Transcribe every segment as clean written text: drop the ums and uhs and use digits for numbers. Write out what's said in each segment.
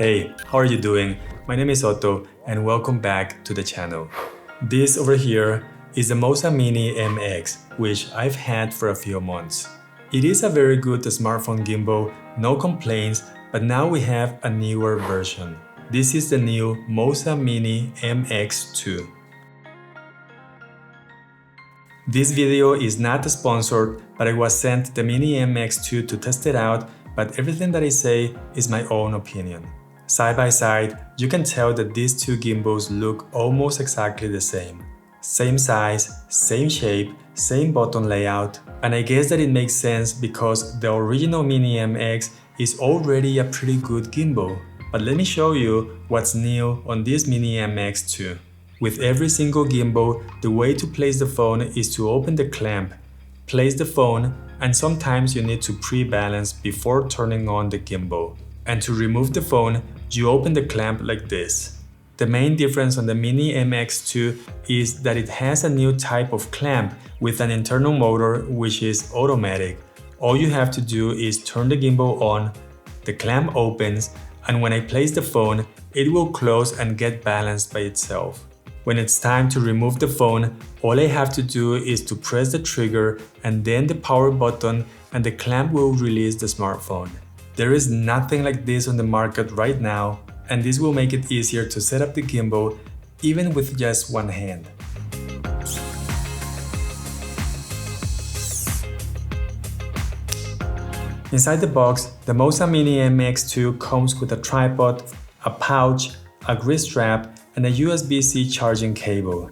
Hey, how are you doing? My name is Otto and welcome back to the channel. This over here is the Moza Mini MX, which I've had for a few months. It is a very good smartphone gimbal, no complaints, but now we have a newer version. This is the new Moza Mini MX2. This video is not sponsored, but I was sent the Mini MX2 to test it out, but everything that I say is my own opinion. Side by side, you can tell that these two gimbals look almost exactly the same. Same size, same shape, same button layout, and I guess that it makes sense because the original Mini MX is already a pretty good gimbal. But let me show you what's new on this Mini MX2. With every single gimbal, the way to place the phone is to open the clamp, place the phone, and sometimes you need to pre-balance before turning on the gimbal. And to remove the phone, you open the clamp like this. The main difference on the Mini MX2 is that it has a new type of clamp with an internal motor which is automatic. All you have to do is turn the gimbal on, the clamp opens, and when I place the phone, it will close and get balanced by itself. When it's time to remove the phone, all I have to do is to press the trigger and then the power button, and the clamp will release the smartphone. There is nothing like this on the market right now, and this will make it easier to set up the gimbal even with just one hand. Inside the box, the Moza Mini MX2 comes with a tripod, a pouch, a wrist strap, and a USB-C charging cable.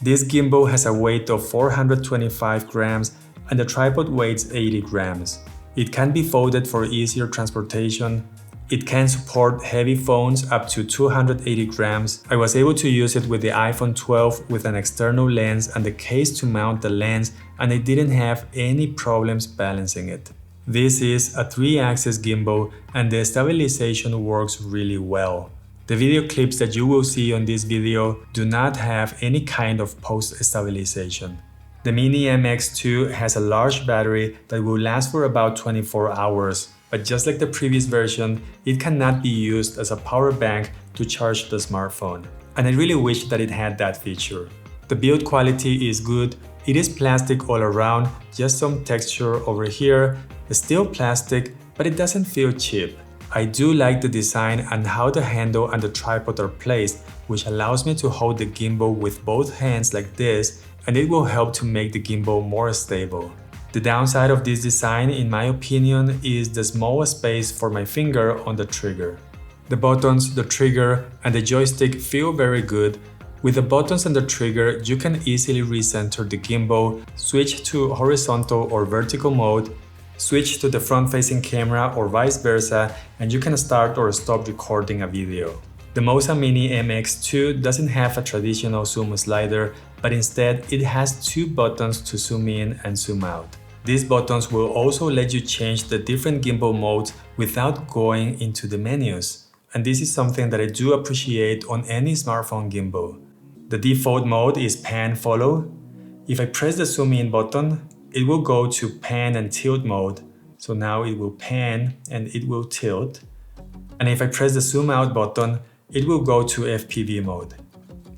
This gimbal has a weight of 425 grams and the tripod weighs 80 grams. It can be folded for easier transportation. It can support heavy phones up to 280 grams. I was able to use it with the iPhone 12 with an external lens and the case to mount the lens, and I didn't have any problems balancing it. This is a 3-axis gimbal and the stabilization works really well. The video clips that you will see on this video do not have any kind of post-stabilization. The Mini MX2 has a large battery that will last for about 24 hours, but just like the previous version, it cannot be used as a power bank to charge the smartphone. And I really wish that it had that feature. The build quality is good. It is plastic all around, just some texture over here. It's still plastic, but it doesn't feel cheap. I do like the design and how the handle and the tripod are placed, which allows me to hold the gimbal with both hands like this, and it will help to make the gimbal more stable. The downside of this design, in my opinion, is the small space for my finger on the trigger. The buttons, the trigger, and the joystick feel very good. With the buttons and the trigger, you can easily recenter the gimbal, switch to horizontal or vertical mode, switch to the front-facing camera or vice versa, and you can start or stop recording a video. The Moza Mini MX2 doesn't have a traditional zoom slider, but instead it has 2 buttons to zoom in and zoom out. These buttons will also let you change the different gimbal modes without going into the menus. And this is something that I do appreciate on any smartphone gimbal. The default mode is pan follow. If I press the zoom in button, it will go to pan and tilt mode. So now it will pan and it will tilt. And if I press the zoom out button, it will go to FPV mode.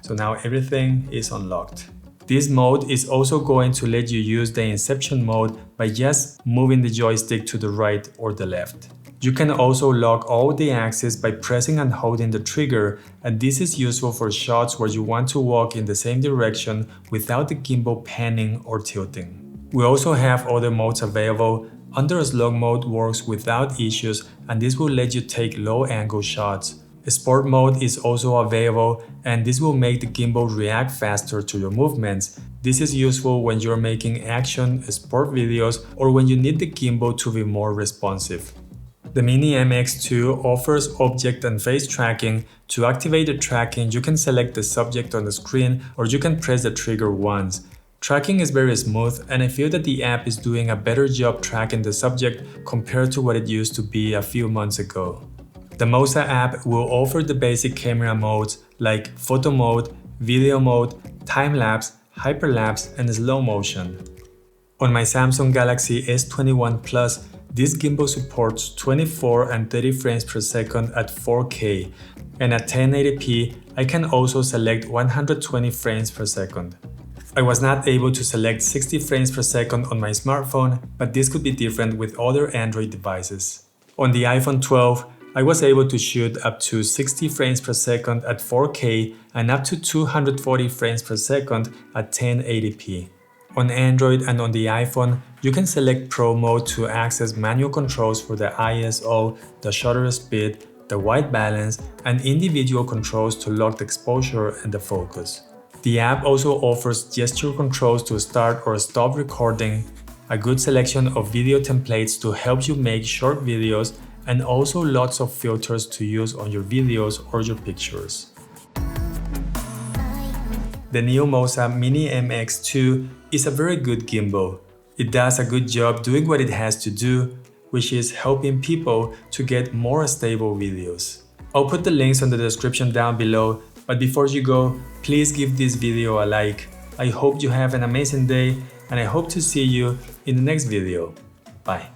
So now everything is unlocked. This mode is also going to let you use the inception mode by just moving the joystick to the right or the left. You can also lock all the axes by pressing and holding the trigger, and this is useful for shots where you want to walk in the same direction without the gimbal panning or tilting. We also have other modes available. Under Slog Mode works without issues, and this will let you take low-angle shots. Sport mode is also available, and this will make the gimbal react faster to your movements. This is useful when you're making action sport videos or when you need the gimbal to be more responsive. The Mini MX2 offers object and face tracking. To activate the tracking, you can select the subject on the screen or you can press the trigger once. Tracking is very smooth, and I feel that the app is doing a better job tracking the subject compared to what it used to be a few months ago. The Moza app will offer the basic camera modes like photo mode, video mode, time-lapse, hyperlapse, and slow motion. On my Samsung Galaxy S21 Plus, This gimbal supports 24 and 30 frames per second at 4K, and at 1080p, I can also select 120 frames per second. I was not able to select 60 frames per second on my smartphone, but this could be different with other Android devices. On the iPhone 12, I was able to shoot up to 60 frames per second at 4K and up to 240 frames per second at 1080p. On Android and on the iPhone, you can select Pro Mode to access manual controls for the ISO, the shutter speed, the white balance, and individual controls to lock the exposure and the focus. The app also offers gesture controls to start or stop recording, a good selection of video templates to help you make short videos, and also lots of filters to use on your videos or your pictures. The new Moza Mini MX2 is a very good gimbal. It does a good job doing what it has to do, which is helping people to get more stable videos. I'll put the links on the description down below, but before you go, please give this video a like. I hope you have an amazing day, and I hope to see you in the next video. Bye.